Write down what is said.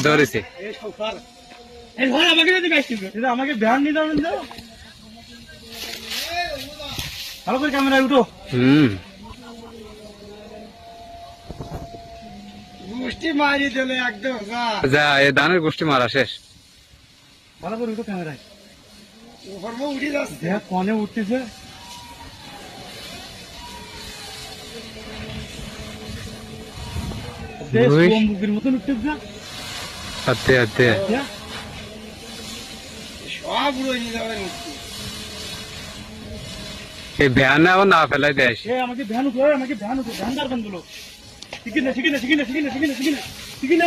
ধরেছে আমাকে ধ্যান নিতে হবে ভালো করে ক্যামেরায় উঠো। গোষ্ঠী মারি দিলে একদম যা এ ধানের গোষ্ঠী মারা শেষ। ভালো করে উঠো ক্যামেরায় উঠে যাচ্ছে দেখ কনে উঠতেছে বুকের মতন উঠতেছে আতে আতে সব উড়ে নিয়ে যাবে এই ভ্যান আবার না ফেলাই দেয় আমাকে ভ্যান উঠো আমাকে ভ্যান উঠো ভ্যান দার বন্ধুলো ঠিক না ঠিক না ঠিক না ঠিক না ঠিক না ঠিক না ঠিক না